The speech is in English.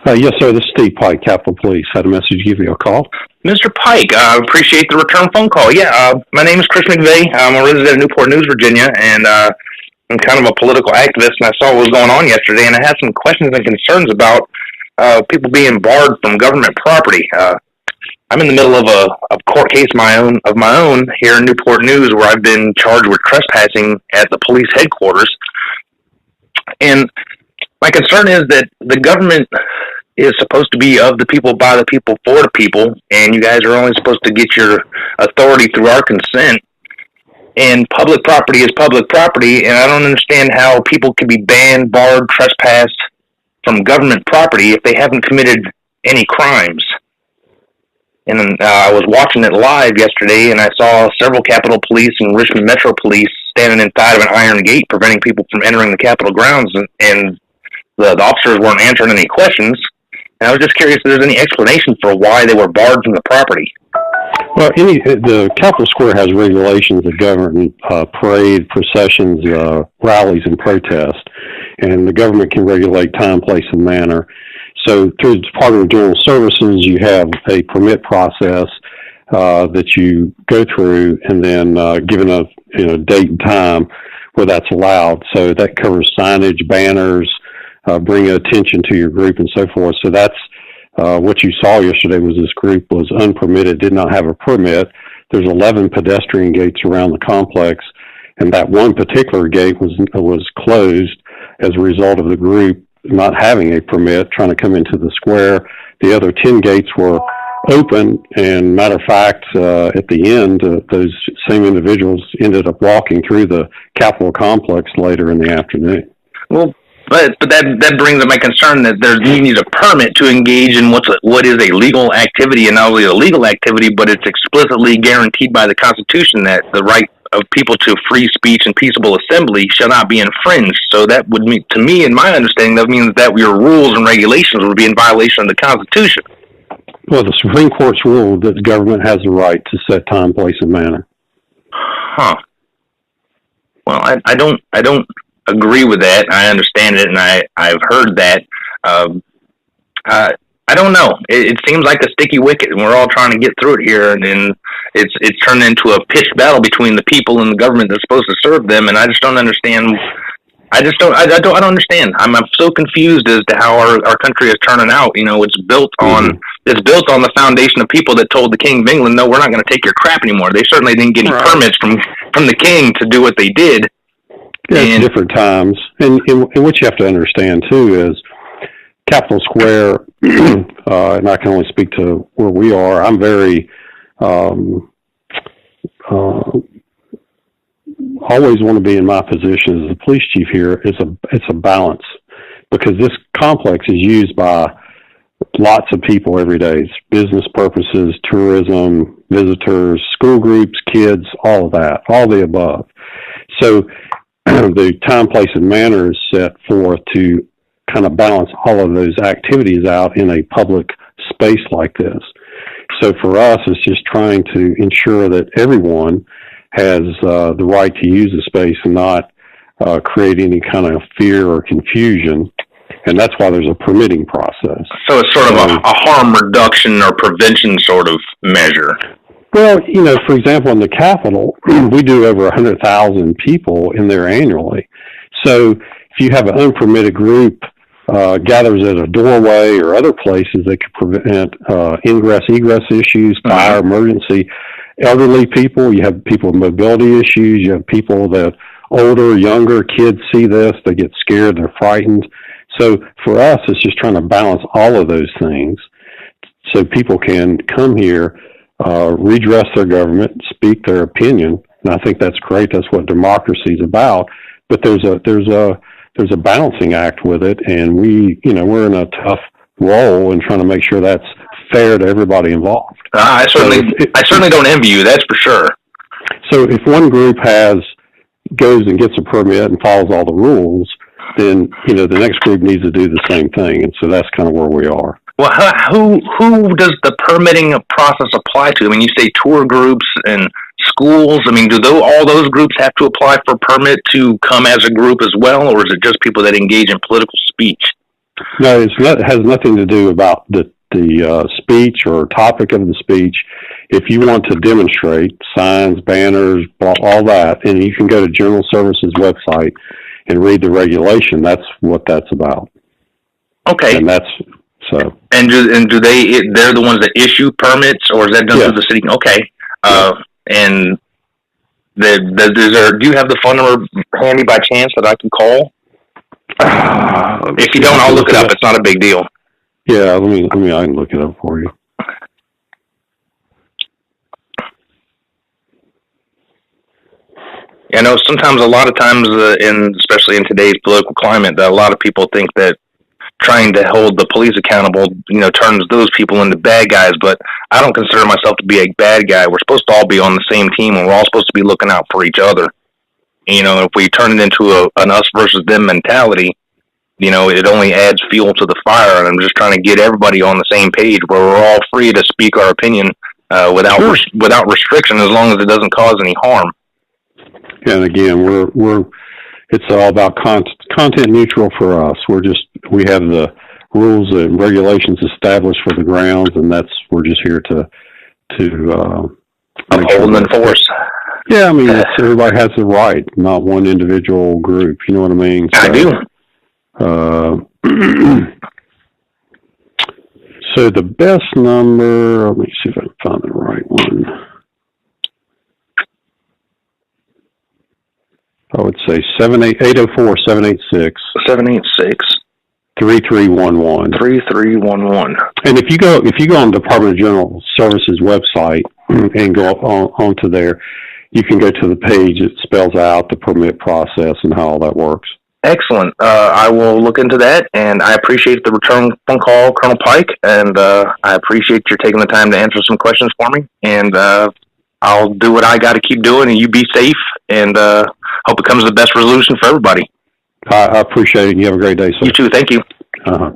Yes, sir. This is Steve Pike, Capitol Police. Had a message to give you a call. Mr. Pike, I appreciate the return phone call. My name is Chris McVeigh. I'm a resident of Newport News, Virginia, and I'm kind of a political activist, and I saw what was going on yesterday, and I had some questions and concerns about people being barred from government property. I'm in the middle of a court case of my own here in Newport News, where I've been charged with trespassing at the police headquarters. And my concern is that the government is supposed to be of the people, by the people, for the people, and you guys are only supposed to get your authority through our consent. And public property is public property, and I don't understand how people can be banned, barred, trespassed from government property if they haven't committed any crimes. And I was watching it live yesterday, and I saw several Capitol Police and Richmond Metro Police standing inside of an iron gate preventing people from entering the Capitol grounds, and the officers weren't answering any questions. And I was just curious if there's any explanation for why they were barred from the property. Well, the Capitol Square has regulations that govern parade, processions, rallies, and protests, and the government can regulate time, place, and manner. So through the Department of General Services, you have a permit process that you go through, and then given a date and time where that's allowed. So that covers signage, banners, bring attention to your group, and so forth. So that's what you saw yesterday was this group was unpermitted, did not have a permit. There's 11 pedestrian gates around the complex, and that one particular gate was closed as a result of the group not having a permit, trying to come into the square. The other 10 gates were open, and matter of fact, at the end, those same individuals ended up walking through the Capitol complex later in the afternoon. Well, but that brings up my concern that you need a permit to engage in what is a legal activity, and not only a legal activity, but it's explicitly guaranteed by the Constitution that the right of people to free speech and peaceable assembly shall not be infringed. So that would mean, to me, in my understanding, that means that your rules and regulations would be in violation of the Constitution. Well, the Supreme Court's ruled that the government has the right to set time, place, and manner. Huh. Well, I don't agree with that. I understand it, and I've heard that. I don't know. It seems like a sticky wicket, and we're all trying to get through it here, and it's turned into a pitched battle between the people and the government that's supposed to serve them, and I just don't understand. I don't understand. I'm so confused as to how our country is turning out. It's built on the foundation of people that told the King of England, no, we're not going to take your crap anymore. They certainly didn't get any permits from the King to do what they did. Yeah, it's different times. And what you have to understand, too, is Capitol Square, and I can only speak to where we are, I'm very always want to be in my position as the police chief here. It's a balance, because this complex is used by lots of people every day. It's business purposes, tourism, visitors, school groups, kids, all of that, all the above. So the time, place, and manner is set forth to kind of balance all of those activities out in a public space like this. So for us, it's just trying to ensure that everyone has the right to use the space and not create any kind of fear or confusion. And that's why there's a permitting process. So it's sort of a harm reduction or prevention sort of measure. Well, for example, in the Capitol, we do over 100,000 people in there annually. So if you have an unpermitted group gathers at a doorway or other places that could prevent ingress-egress issues, fire, emergency, elderly people, you have people with mobility issues, you have people that older, younger kids see this, they get scared, they're frightened. So for us, it's just trying to balance all of those things so people can come here, redress their government, speak their opinion, and I think that's great. That's what democracy is about. But there's a balancing act with it, and we're in a tough role in trying to make sure that's fair to everybody involved. I certainly don't envy you, that's for sure. So if one group goes and gets a permit and follows all the rules, then the next group needs to do the same thing, and so that's kind of where we are. Well, who does the permitting process apply to? I mean, you say tour groups and schools. I mean, do all those groups have to apply for a permit to come as a group as well, or is it just people that engage in political speech? No, it has nothing to do about the speech or topic of the speech. If you want to demonstrate signs, banners, all that, and you can go to General Services website and read the regulation. That's what that's about. Okay. And that's so. And do they're the ones that issue permits, or is that done through the city? Okay. And do you have the phone number handy by chance that I can call? If you don't, I'll look it up. It's not a big deal. Yeah, I can look it up for you. I know sometimes, a lot of times, especially in today's political climate, that a lot of people think that trying to hold the police accountable, turns those people into bad guys. But I don't consider myself to be a bad guy. We're supposed to all be on the same team, and we're all supposed to be looking out for each other. If we turn it into an us versus them mentality, it only adds fuel to the fire. And I'm just trying to get everybody on the same page where we're all free to speak our opinion without restriction, as long as it doesn't cause any harm. And again, it's all about content neutral for us. We have the rules and regulations established for the grounds, and we're just here to uphold and enforce. Yeah, everybody has the right, not one individual group. You know what I mean? So, I do. So the best number, let me see if I can find the right one. I would say 804-786. 3311. 3311. And if you go on Department of General Services website and go onto there, you can go to the page that spells out the permit process and how all that works. Excellent. I will look into that, and I appreciate the return phone call, Colonel Pike, and I appreciate your taking the time to answer some questions for me. And I'll do what I got to keep doing, and you be safe, and hope it comes to the best resolution for everybody. I appreciate it. You have a great day, sir. You too. Thank you. Uh-huh.